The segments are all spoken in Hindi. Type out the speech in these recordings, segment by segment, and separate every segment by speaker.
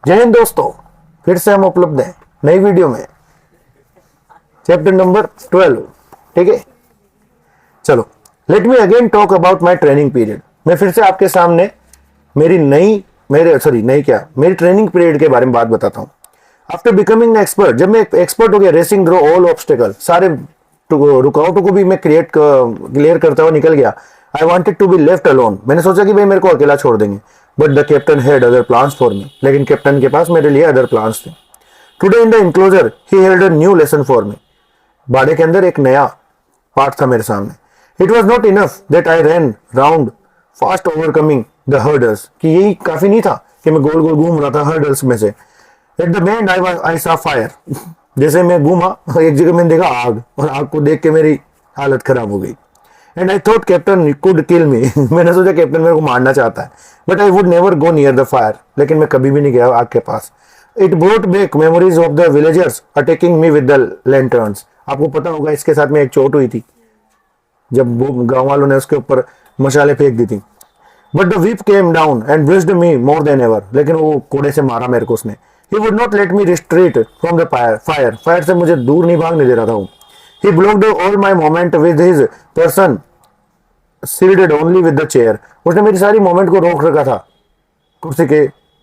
Speaker 1: जय हिंद दोस्तों, फिर से हम उपलब्ध हैं नई वीडियो में, चैप्टर नंबर 12। ठीक है, चलो let me again talk about my training period. मैं फिर से आपके सामने मेरी ट्रेनिंग पीरियड के बारे में बात बताता हूँ। आफ्टर बिकमिंग एक्सपर्ट, जब मैं एक्सपर्ट हो गया रेसिंग थ्रू ऑल ऑब्स्टेकल, सारे रुकावटों को भी मैं क्लियर करता हुआ निकल गया। I wanted to be left alone, मैंने सोचा कि भाई मेरे को अकेला छोड़ देंगे। But the captain had other plans for me, लेकिन कैप्टन के पास मेरे लिए अदर प्लान्स थे। Today in the enclosure he held a new lesson for me. बाड़े के अंदर एक नया पार्ट था मेरे सामने। It was not enough that I ran round fast overcoming the hurdles, कि यही काफी नहीं था कि मैं गोल गोल घूम रहा था हर्डल्स में से। एट द मेंड आई सा फायर, जैसे मैं घूमा एक जगह मैंने देखा आग, और आग को देख के मेरी हालत खराब हो गई। And I thought captain could kill me मैंने सोचा कैप्टन मेरे को मारना चाहता है। But I would never go near the fire, लेकिन मैं कभी भी नहीं गया आग के पास। It brought back memories of the villagers attacking me with the lanterns. आपको पता होगा इसके साथ में एक चोट हुई थी जब वो गांव वालों ने उसके ऊपर मशाले फेंक दी थी। But the whip came down and bridged me more than ever, लेकिन वो कोड़े से मारा मेरे को उसने। He would not let me retreat from the fire से मुझे दूर नहीं भागने दे रहा था वो। He blocked all my moment with his person shielded only with the chair. उसने मेरी सारी मोमेंट को रोक रखा था कुर्सी के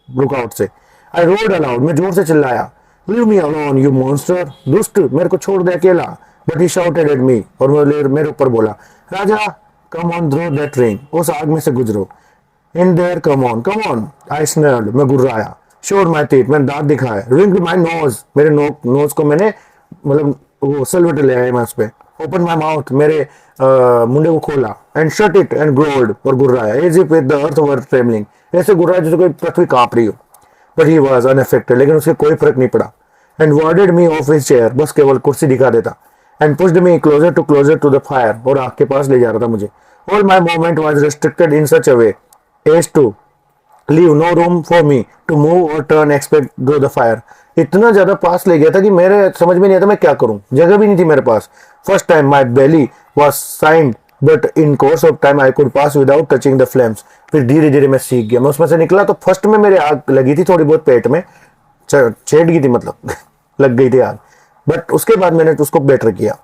Speaker 1: रुकावट से। आई रोड अलाउड, मैं जोर से चिल्लाया, leave me alone you monster, दुष्ट, मेरे को छोड़ दे अकेला। But he shouted at me, और मेरे ऊपर बोला, Raja come on through that ring, उस आग में से गुजरो। In there come on I स्नर्ड, मैं गुर्राया। शोर माई टीथ, मैंने दांत दिखाए। रिंग माई नोज, मेरे नोज को मैंने मतलब वो सलवट ले आया मैं उस पे। ओपन माई माउथ, मेरे मुंडे को खोला। And shut it and growled, और गुर्राया। As if with the earth were trembling, ऐसे गुर्राया जैसे कोई पृथ्वी कांप रही हो। बट ही वॉज अनअफेक्टेड, लेकिन उसके कोई फर्क नहीं पड़ा। And warded me off his chair, बस केवल कुर्सी दिखा देता। And pushed me closer to the fire, और आग के पास ले जा रहा था मुझे। All my movement was restricted in such a way as to leave no room for me to move or turn expect through the fire. इतना ज्यादा पास ले गया था कि मेरे समझ में नहीं आता मैं क्या करूं, जगह भी नहीं थी मेरे पास। First time my belly was singed, but in course of time I could pass without touching the flames. फिर धीरे धीरे मैं सीख गया, मैं उसमें से निकला। तो फर्स्ट में मेरे आग लगी थी थोड़ी बहुत पेट में, छेड़ गई थी मतलब लग गई थी आग। बट उसके बाद मैंने उसको बेटर किया।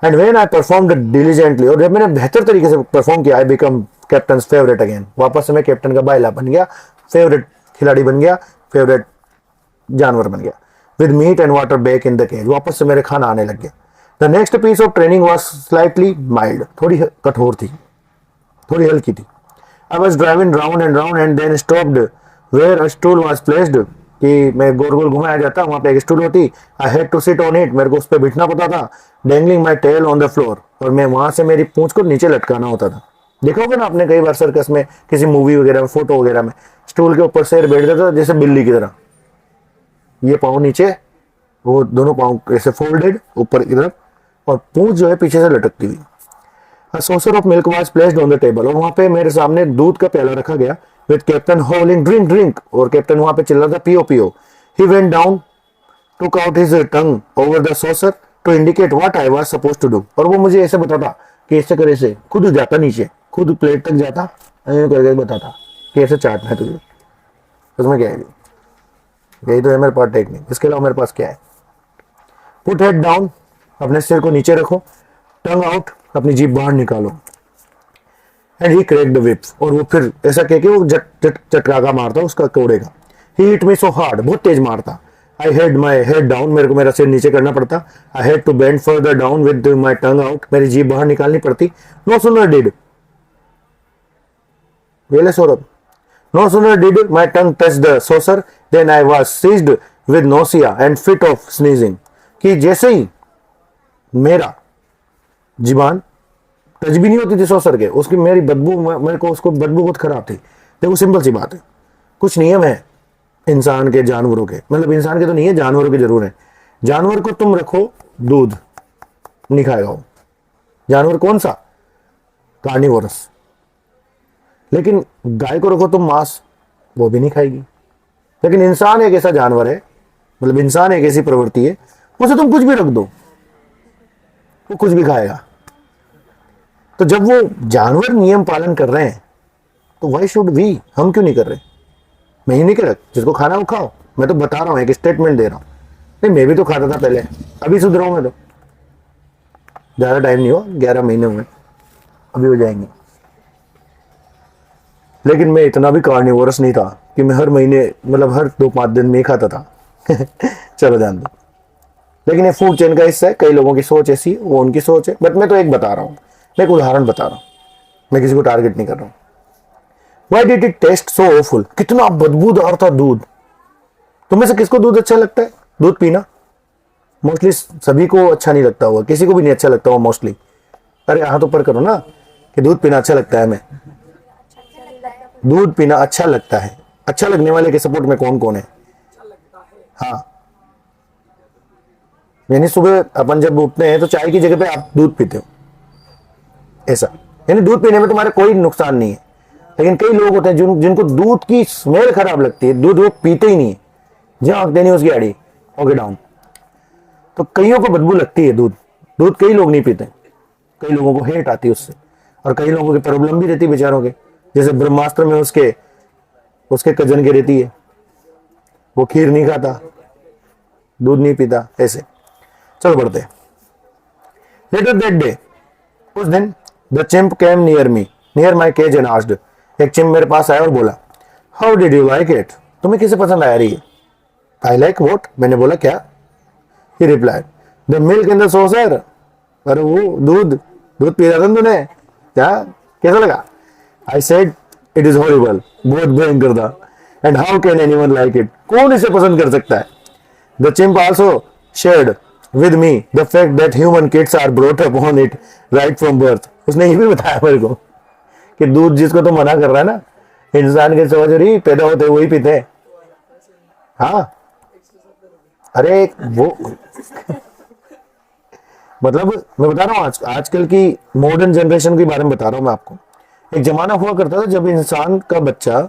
Speaker 1: And when I performed diligently, और जब मैंने बेहतर तरीके से परफॉर्म किया, I become captain favourite again. वापस से मैं कैप्टन का बाइला बन गया, फेवरेट खिलाड़ी बन गया, फेवरेट जानवर बन गया। With meat and water back in the cage, वापस से मेरे खाना आने लग गया। The next piece of training was slightly mild, थोड़ी कठोर थी, थोड़ी हल्की थी। I was driving round and then stopped where a stool was placed, कि मैं गोल गोल घुमाया जाता, वहां पे एक स्टूल होती। I had to sit on it, मेरे को उस पर बैठना पड़ता था। Dangling my tail on the floor, और मैं वहां से मेरी पूंछ को नीचे लटकाना होता था। देखा होगा ना आपने कई बार सर्कस में, किसी मूवी वगैरह में, फोटो वगैरह में, स्टूल के ऊपर शेर बैठ जाता था जैसे बिल्ली की तरह, ये पाँव नीचे, वो दोनों पाँव ऐसे फोल्डेड ऊपर की तरफ, और पूंछ जो है पीछे से लटकती हुई। A saucer of milk was placed on the table, और वहां पे मेरे सामने दूध का प्याला रखा गया। With captain hauling drink drink, और कैप्टन वहां पे चिल्ला था पियो पियो। He went down, took out his tongue over the saucer to indicate what I was supposed to do, और वो मुझे ऐसे बताता कि ऐसे करे, से खुद जाता नीचे, खुद प्लेट तक जाता, करके बताता कि ऐसे चाटना है तुझे। उसमें क्या है, यही तो है मेरे पास टेक्निक, इसके अलावा मेरे पास क्या है। पुट हेड डाउन, अपने सिर को नीचे रखो। टंग आउट, अपनी जीभ बाहर निकालो। And he crack the whip, और वो फिर ऐसा कह के वो चटकाका मारता उसका कोड़े का। ही हिट मी सो हार्ड, बहुत तेज मारता। I had my head down, मेरे को मेरा सिर नीचे करना पड़ता। I had to bend further down with my tongue out, मेरी जीभ बाहर निकालनी पड़ती। नो सुनर डिड वेले सौरभ no sooner did my tongue touch the saucer than I was seized with nausea and fit of sneezing, कि जैसे ही मेरा जीवान टच भी नहीं होती थी सौसर के, उसकी मेरी बदबू, मेरे को उसको बदबू बहुत खराब थी। देखो सिंपल सी बात है, कुछ नियम है इंसान के, जानवरों के, मतलब इंसान के तो नहीं है, जानवरों के जरूर है। जानवर को तुम रखो, दूध नहीं खाएगा वो जानवर, कौन सा, कार्निवोरस। लेकिन गाय को रखो तुम मांस, वो भी नहीं खाएगी। लेकिन इंसान एक ऐसा जानवर है, मतलब इंसान एक ऐसी प्रवृत्ति है, उसे तुम कुछ भी रख दो, वो कुछ भी खाएगा। तो जब वो जानवर नियम पालन कर रहे हैं, तो वाई शुड वी, हम क्यों नहीं कर रहे। मैं ही नहीं कर रहा, जिसको खाना वो खाओ, मैं तो बता रहा हूँ, एक स्टेटमेंट दे रहा हूँ। नहीं मैं भी तो खाता था पहले, अभी सुधरा हूँ मैं तो, ज्यादा टाइम नहीं हुआ, 11 महीने हुए, अभी हो जाएंगे। लेकिन मैं इतना भी कार्निवोरस नहीं था कि मैं हर महीने मतलब हर 2-5 दिन में ही खाता था। चलो जान दो। लेकिन ये फूड चेन का हिस्सा है, कई लोगों की सोच ऐसी, वो उनकी सोच है, बट मैं तो एक बता रहा हूँ, मैं एक उदाहरण बता रहा हूँ, मैं किसी को टारगेट नहीं कर रहा हूँ। Why did it taste so awful? कितना बदबूदार था दूध। तुम्हें से किसको दूध अच्छा लगता है, दूध पीना? मोस्टली सभी को अच्छा नहीं लगता होगा, किसी को भी नहीं अच्छा लगता होगा मोस्टली। अरे हाथ ऊपर करो ना कि दूध पीना अच्छा लगता है हमें। दूध पीना अच्छा लगता है। अच्छा लगने वाले के सपोर्ट में कौन कौन है? हाँ, यानी सुबह अपन जब उठते हैं तो चाय की जगह पे आप दूध पीते हो, ऐसा। यानी दूध पीने में तुम्हारे कोई नुकसान नहीं है। लेकिन कई लोग होते हैं जिनको दूध की स्मेल खराब लगती है, दूध वो पीते ही नहीं है, जहां देनी उसकी आड़ी ओके डाउन। तो कईयों को बदबू लगती है दूध, दूध कई लोग नहीं पीते, कई लोगों को हेट आती है उससे, और कई लोगों की प्रॉब्लम भी रहती है बेचारों के। जैसे ब्रह्मास्त्र में उसके उसके कजन की रहती है, वो खीर नहीं खाता, दूध नहीं पीता, ऐसे। चलो बढ़ते। लेटर दैट डे, उस दिन, the chimp came near my cage and asked, एक चिंप मेरे पास आया और बोला, how did you like it? तुम्हें कैसे पसंद आया रही है? I like what? मैंने बोला क्या? He replied, the milk in the saucer. अरे वो दूध दूध पी रहा था तूने क्या, कैसा लगा? I said it is horrible, बहुत भयंकर था। And how can anyone like it? कौन इसे पसंद कर सकता है? The chimp also shared with me the fact that human kids are brought up on it right from birth. उसने ये भी बताया मेरे को कि दूध जिसको तो मना कर रहा है ना, इंसान के समझ रही पैदा होते वही पीते हैं। हाँ, अरे वो मतलब मैं बता रहा हूँ आजकल की मॉडर्न जनरेशन के बारे में बता रहा हूँ मैं आपको। एक जमाना हुआ करता था जब इंसान का बच्चा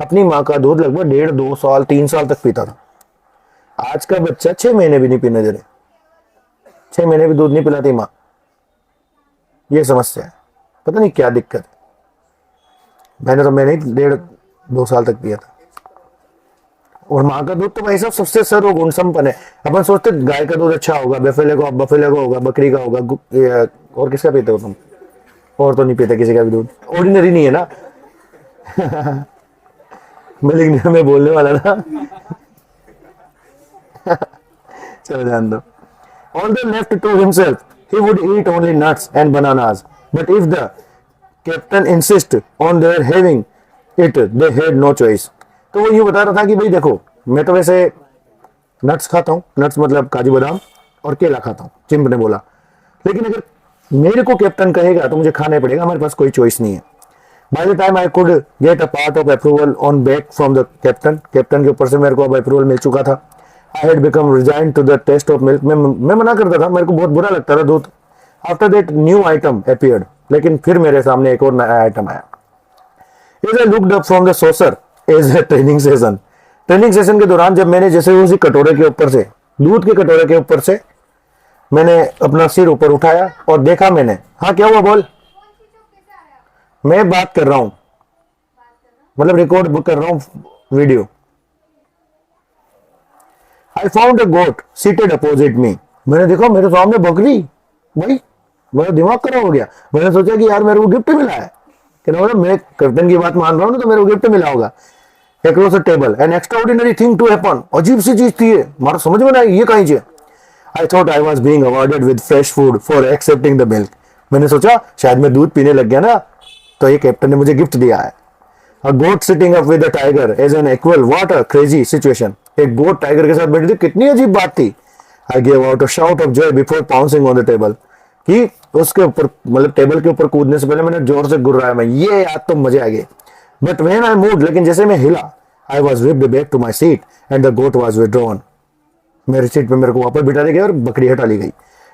Speaker 1: अपनी माँ का दूध लगभग 1.5-2 साल 3 साल तक पीता था। आज का बच्चा 6 महीने भी नहीं पीने दे रहे, 6 महीने भी दूध नहीं पिलाती माँ। ये समस्या है, पता नहीं क्या दिक्कत है। मैंने 1.5-2 साल तक पिया था। और माँ का दूध तो भाई साहब सबसे सर्वगुण संपन्न है। अपन सोचते गाय का दूध अच्छा होगा, बफेले का होगा, बकरी का होगा, और किसका पीते हो तुम? और तो नहीं पीते किसी का भी दूध, ऑर्डिनरी नहीं है ना। मैं बोलने वाला ना। चलो ध्यान दो। Although left to himself, he would eat only nuts and bananas. But if the captain insisted on their having it, they had no choice. तो वो ये बता रहा था कि भाई देखो, मैं तो वैसे नट्स खाता हूँ, नट्स मतलब काजू बादाम, और केला खाता हूँ, चिंप ने बोला। लेकिन अगर मेरे को कैप्टन कहेगा तो मुझे खाना पड़ेगा, हमारे पास कोई चॉइस नहीं है। By the time I could get a part of approval on back from the captain, captain के ऊपर से मेरे को अब अप्रूवल मिल चुका था। I had become resigned to the taste of milk. मैं मना करता था, मेरे को बहुत बुरा लगता था दूध। After that new item appeared, लेकिन फिर मेरे सामने एक और नया आइटम आया। As I looked up from the saucer as a training session, training session के दौरान जब मैंने जैसे उसी कटोरे के ऊपर से, दूध के कटोरे के ऊपर से मैंने अपना सिर ऊपर उठाया और देखा मैंने, हाँ क्या हुआ बोल? मैं बात कर रहा हूं, मतलब रिकॉर्ड कर रहा हूं video. I found a goat seated opposite me. मैंने देखा मेरे सामने बकरी। भाई मेरा दिमाग खराब हो गया। मैंने सोचा कि यार मेरे को गिफ्ट मिला है, क्या मैं कैप्टन की बात मान रहा हूँ ना, तो मेरे को गिफ्ट मिला होगा। Across the table, an extraordinary thing to happen. अजीब सी चीज थी ये, हमारा समझ में नहीं आई ये कहीं से। I thought I was being awarded with fresh food for accepting the milk. मैंने सोचा शायद मैं दूध पीने लग गया ना, तो ये कैप्टन ने मुझे गिफ्ट दिया है। A goat sitting up with a tiger as an equal. What a crazy situation. एक गोट टाइगर के साथ बैठी थी, कितनी अजीब बात थी। I gave out a shout of joy before pouncing on the table. कि उसके ऊपर मतलब टेबल के ऊपर कूदने से पहले मैंने जोर से गुर्राया, मैं ये याद तो मजे आ गए। But when I moved, लेकिन जैसे मैं हिला, I was whipped back to my seat and the goat was withdrawn. मेरी सीट पे मेरे को वापस बिठा दिया गया और बकरी हटा ली गई।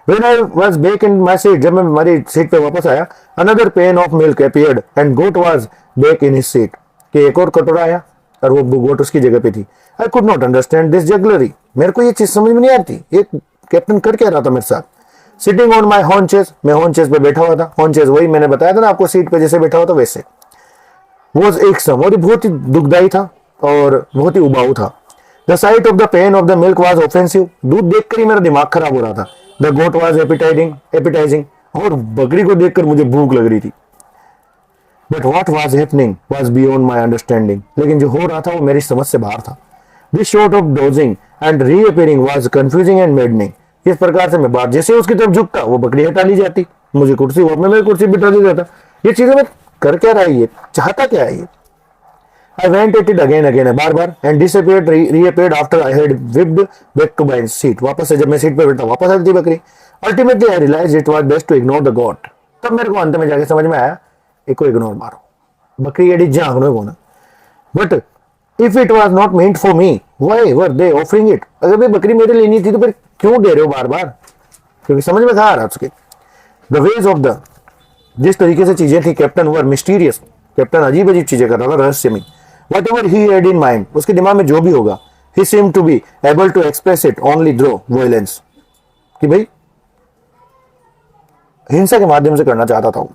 Speaker 1: When I was back in my seat, जब मैं हमारी सीट पे वापस आया, another pan of milk appeared and goat was back in his seat. कि एक और कटोरा आया और वो गोट उसकी जगह पे थी। I could not understand this jugglery. मेरे को ये चीज समझ में नहीं आती, ये कैप्टन कर क्या रहा था मेरे साथ। Sitting on my haunches, मैं haunches पे बैठा हुआ था। haunches वही मैंने बताया था ना आपको, सीट पे जैसे बैठा हुआ था वैसे। Was एक सम, और बहुत ही दुखदाई था और बहुत ही उबाऊ था। The site of the pain of the milk was offensive, दूध देखकर ही मेरा दिमाग खराब हो रहा था। द गोट वॉज एपिटाइजिंग, और बकरी को देखकर मुझे भूख लग रही थी। But what was happening was beyond my understanding, लेकिन जो हो रहा था वो मेरी समझ से बाहर था। This sort of dodging and reappearing was confusing and maddening. इस प्रकार से मैं बात जैसे उसकी तरफ झुकता वो बकरी हटा ली जाती, मुझे कुर्सी वो मेरी कुर्सी बिठा दी जाता। ये चीजें मैं कर क्या रहा है, ये चाहता क्या है ये। I went at it again bar bar and disappeared reappeared after I had whipped back to my seat। वापस से जब मैं सीट पे बैठा वापस आती थी बकरी। Ultimately I realized it was best to ignore the goat। तब मेरे को अंत में जाके समझ में आया इसको इग्नोर मारो, बकरी एडी झांकनो को ना। But if it was not meant for me why were they offering it, अगर भाई बकरी मेरे लिए नहीं थी तो फिर क्यों दे रहे हो बार बार, क्योंकि समझ में कहाँ आ रहा उसके। द वेज ऑफ द, जिस तरीके से चीजें थी कैप्टन वर मिस्टीरियस, कैप्टन अजीब अजीब चीजें कर रहा था रहस्यमयी। Whatever he had in mind, उसके दिमाग में जो भी होगा, he seemed to be able to express it only through violence। कि भाई हिंसा के माध्यम से करना चाहता था वो।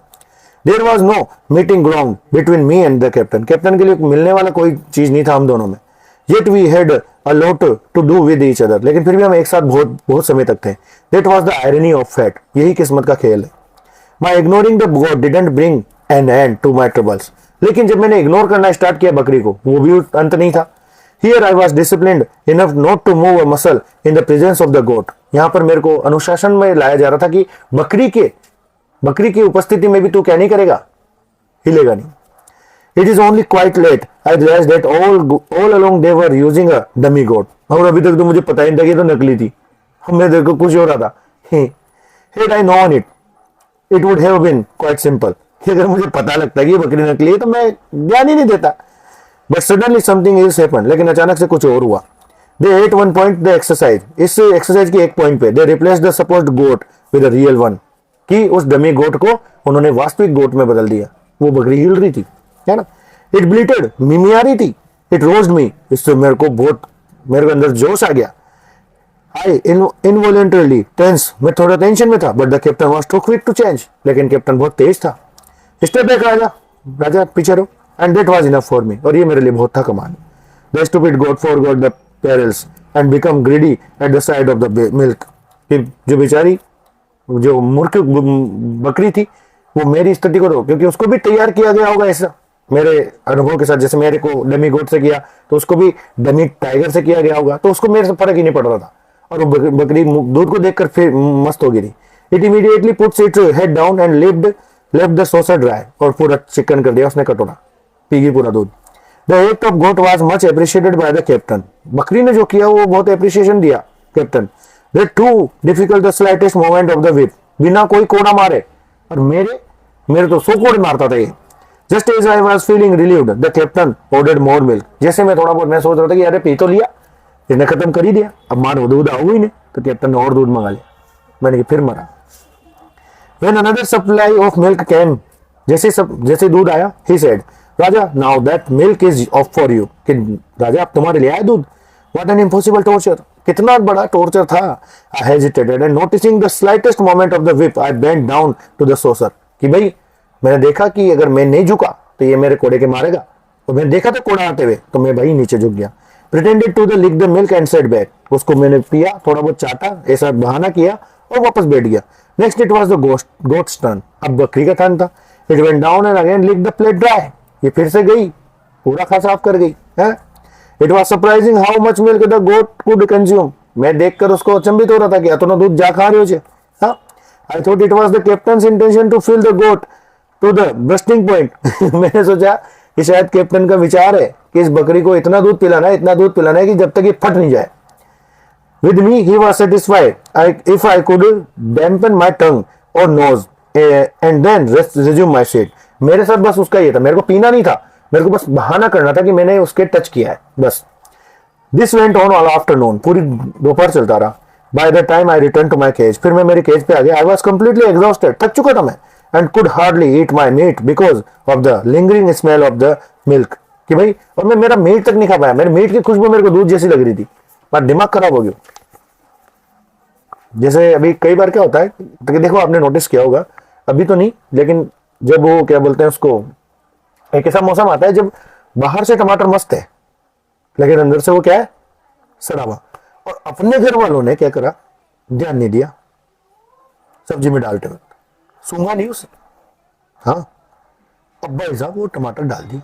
Speaker 1: There was no meeting ground between me and the captain। Captain के लिए मिलने वाला कोई चीज नहीं था हम दोनों में। Yet we had a lot to do with each other। लेकिन फिर भी हम एक साथ बहुत समय तक थे। That was the irony of fate। यही किस्मत का खेल है। My ignoring the goat didn't bring an end to my troubles। लेकिन जब मैंने इग्नोर करना स्टार्ट किया बकरी को, वो भी अंत नहीं था। Here I was disciplined enough not to move a muscle in the presence of the goat। यहाँ पर मेरे को अनुशासन में लाया जा रहा था कि बकरी की उपस्थिति में भी तू क्या नहीं करेगा, हिलेगा नहीं। It is only quite late I realized that all along they were using a dummy goat। और अभी तक तो मुझे पता ही नहीं था कि तो नकली थी, मैं देखो कुछ हो रहा था। Had I known it, it would have been quite simple। अगर मुझे पता लगता कि ये बकरी नकली है तो मैं ध्यान ही नहीं देता। But suddenly something is happened, लेकिन अचानक से कुछ और हुआ। They at one point the exercise, इस एक्सरसाइज के एक पॉइंट पे they replace the supposed goat with a real one, कि उस डमी गोट को उन्होंने वास्तविक गोट में बदल दिया। वो बकरी हिल रही थी, है ना। इट ब्लीटेड, मिमिया रही थी। इट रोज्ड मी, इससे मेरे को अंदर जोश आ गया। I involuntarily tense, मैं थोड़ा टेंशन में था। But the captain was too quick to change, लेकिन कैप्टन बहुत तेज था। स्टेप बैक राजा पीछे रहो। And that was enough for me, और ये मेरे लिए बहुत था कमाल। The stupid goat forgot the perils and become greedy at the sight of the milk. जो बेचारी जो मूर्ख बकरी थी वो मेरी स्थिति को, क्योंकि उसको भी तैयार किया गया होगा ऐसा मेरे अनुभव के साथ, जैसे मेरे को डमी गोट से किया तो उसको भी डमी टाइगर से किया गया होगा, तो उसको मेरे से फर्क ही नहीं पड़ रहा था। और वो बकरी दूध को देखकर फिर मस्त हो गई। It immediately puts it head down and left the saucer dry, और पूरा चिकन कर दिया उसने कटोरा, पी गई पूरा दूध। The act of goat was much appreciated by the captain. बकरी ने जो किया वो बहुत अप्रिशिएशन दिया captain. That too difficult the slightest moment of the whip, बिना कोई कोड़ा मारे, और मेरे तो 100 कोड़े मारता था ये। Just as I was feeling relieved the captain ordered more milk. जैसे मैं थोड़ा बहुत मैं सोच रहा था कि अरे पी तो लिया, इसने खत्म कर ही दिया, अब मारो दूध आओ ही नहीं, तो कैप्टन ने और दूध मंगा लिया। मैंने फिर मरा। When another supply of milk came, जैसे दूध आया, he said, Raja now that milk is off for you। कि राजा अब तुम्हारे लिए आया दूध। What an impossible torture, कितना बड़ा टॉर्चर था। I hesitated and noticing the slightest moment of the whip, I bent down to the saucer। कि भाई मैंने देखा कि अगर मैं नहीं झुका तो ये मेरे कोड़े के मारेगा, और मैंने देखा था कोड़ा आते हुए, तो मैं भाई नीचे झुक गया। Pretended to the lick the milk and sat back, उसको मैंने पिया, थोड़ा बहुत चाटा, ऐसा बहाना किया और वापस बैठ गया। Next it was the goat's turn, अब बकरी का टर्न था। It went down and again lick the plate dry, ये फिर से गई, पूरा खा साफ कर गई है। It was surprising how much milk the goat could consume. मैं देखकर उसको अचंभित हो रहा था कि इतना दूध जा खा रहे हो जे। हां, I thought it was the captain's intention to fill the goat to the bursting point. मैंने सोचा कि शायद कैप्टन का विचार है कि इस बकरी को इतना दूध पिलाना है कि जब तक ये फट नहीं जाए। With me, he was satisfied if I could dampen my tongue or nose and then resume my seat। मेरे साथ बस उसका ये था, मेरे को पीना नहीं था, मेरे को बस बहाना करना था कि मैंने उसके टच किया है, बस। This went on all afternoon, पूरी दोपहर चलता रहा। By the time I returned to my cage, फिर मैं मेरे केज पे आ गया। I was completely exhausted, थक चुका था मैं, and could hardly eat my meat because of the lingering smell of the milk। कि भाई, और मैं मेरा मीट तक नहीं खा पाया, मेरे मीट की खुशबू मेरे को दूध जैसी लग रही थी, पर दिमाग खराब हो गया। जैसे अभी कई बार क्या होता है, तो देखो आपने नोटिस किया होगा, अभी तो नहीं, लेकिन जब वो क्या बोलते हैं उसको, एक ऐसा मौसम आता है जब बाहर से टमाटर मस्त है लेकिन अंदर से वो क्या है, सड़ा हुआ। और अपने घर वालों ने क्या करा, ध्यान नहीं दिया सब्जी में डालते वक्त, सूंघा नहीं उसे। हाँ, अब भाई साहब वो टमाटर डाल दिया,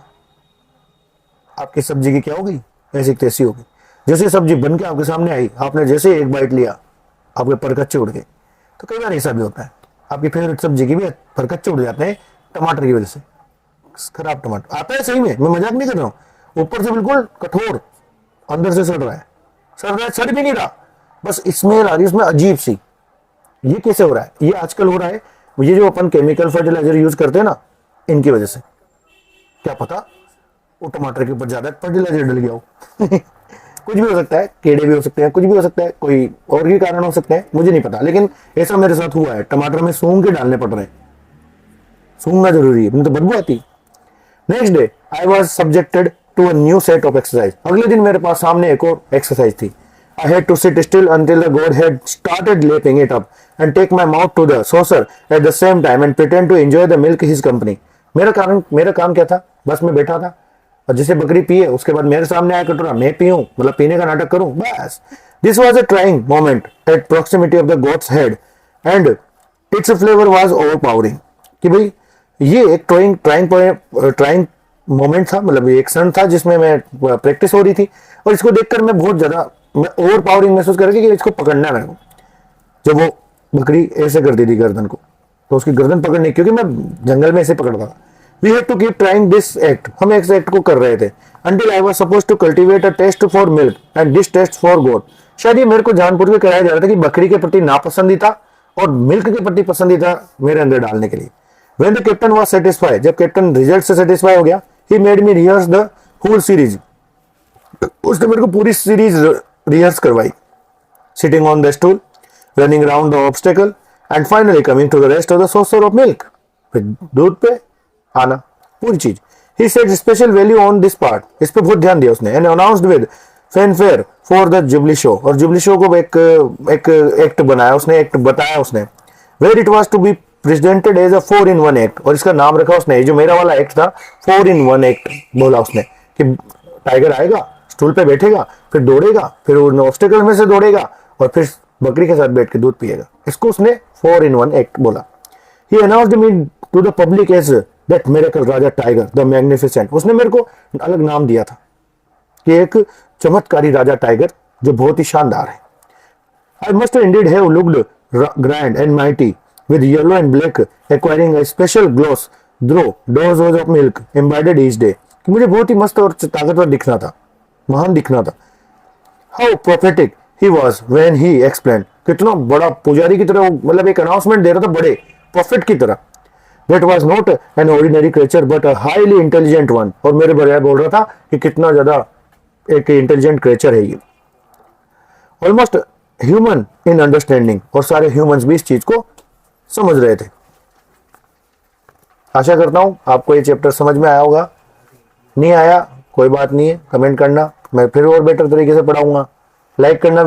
Speaker 1: आपकी सब्जी की क्या हो गई, ऐसी तैसी हो गई। जैसे सब्जी बन के आपके सामने आई, आपने जैसे एक बाइट लिया, आपके परकच्चे उड़ गए। तो कई बार ऐसा भी होता है, आपकी फेवरेट सब्जी की भी परकच्चे उड़ जाते हैं टमाटर की वजह से। खराब टमाटर आता है सही में, मैं मजाक नहीं कर रहा हूँ, ऊपर से बिल्कुल कठोर, अंदर से सड़ रहा है, सड़ भी नहीं रहा, बस स्मेल आ रही है उसमें अजीब सी। ये कैसे हो रहा है? ये आजकल हो रहा है, ये जो अपन केमिकल फर्टिलाइजर यूज करते हैं ना, इनकी वजह से। क्या पता वो टमाटर के ऊपर ज्यादा फर्टिलाइजर डल गया हो कुछ भी हो सकता है, कीड़े भी हो सकते हैं, कुछ भी हो सकता है, कोई और भी कारण हो सकता है, मुझे नहीं पता, लेकिन ऐसा मेरे साथ हुआ है। टमाटर में सूंघ के डालने पड़ रहे हैं, सूंघना जरूरी है, नहीं तो बदबू आती। Next day I was subjected to a new set of exercise. अगले दिन मेरे पास सामने एक और एक्सरसाइज थी। I had to sit still until the god had started lapping it up and take my mouth to the saucer at the same time and pretend to enjoy the milk his company. मेरा काम क्या था, बस मैं बैठा था और जैसे बकरी पिए उसके बाद मेरे सामने आया कटोरा, मैं पीऊं, मतलब पीने का नाटक करूं, बस। This was a trying moment at proximity of the gods head and it's flavour was over powering. कि भाई ये एक ट्राइंग मोमेंट था, मतलब एक क्षण था जिसमें मैं प्रैक्टिस हो रही थी, और इसको देखकर मैं बहुत ज्यादा ओवर पावरिंग महसूस कर रही थी कि इसको पकड़ना है मेरे को। जब वो बकरी ऐसे करती थी गर्दन को, तो उसकी गर्दन पकड़नी, क्योंकि मैं जंगल में ऐसे पकड़ता था। We had to keep trying this act, हम इस एक्ट को कर रहे थे, until I was supposed to cultivate a taste for milk and this taste for goat. शायद ये मेरे को जानबूझ के कराया जा रहा था कि बकरी के प्रति नापसंदीदा और मिल्क के प्रति पसंदीदा मेरे अंदर डालने के लिए। When the captain was satisfied, जब कैप्टन रिजल्ट से सेटिस्फाई हो गया, he made me rehearse the whole series. उसने मेरे को पूरी सीरीज रिहर्स करवाई। Sitting on the stool, running around the obstacle, and finally coming to the rest of the saucer of milk. फिर दूध पे आना, पूरी चीज। He said special value on this part. इस पे बहुत ध्यान दिया उसने। And announced with fanfare for the Jubilee show. और जुबली शो को एक एक्ट बनाया उसने, एक्ट बताया उसने। Where it was to be presented as a 4-in-1 act, और इसका नाम रखा उसने, जो मेरा वाला एक्ट था 4-in-1 एक्ट बोला उसने, कि टाइगर आएगा, स्टूल पे बैठेगा, फिर दौड़ेगा, फिर ऑब्स्टेकल में से दौड़ेगा, और फिर बकरी के साथ बैठ के दूध पिएगा। इसको उसने 4-in-1 एक्ट बोला। He announced me to the public as that miracle Raja tiger the magnificent. उसने मेरे को अलग नाम दिया था कि एक चमत्कारी राजा टाइगर जो बहुत ही शानदार है। I must Indeed have looked grand and mighty with yellow and black acquiring a special gloss through doses of milk imbibed each day। कि मुझे बहुत ही मस्त और ताकतवर दिखना था, महान दिखना था। How prophetic he was when he explained, कितना बड़ा पुजारी की तरह, मतलब एक अनाउंसमेंट दे रहा था बड़े प्रॉफिट की तरह। That was not an ordinary creature but a highly intelligent one। और मेरे बड़े बोल रहा था कि कितना ज्यादा एक इंटेलिजेंट क्रिएचर है ये, ऑलमोस्ट ह्यूमन इन अंडरस्टैंडिंग। और सारे ह्यूमंस भी इस चीज को समझ रहे थे। आशा करता हूं आपको ये चैप्टर समझ में आया होगा। नहीं आया कोई बात नहीं है, कमेंट करना, मैं फिर और बेटर तरीके से पढ़ाऊंगा। लाइक करना।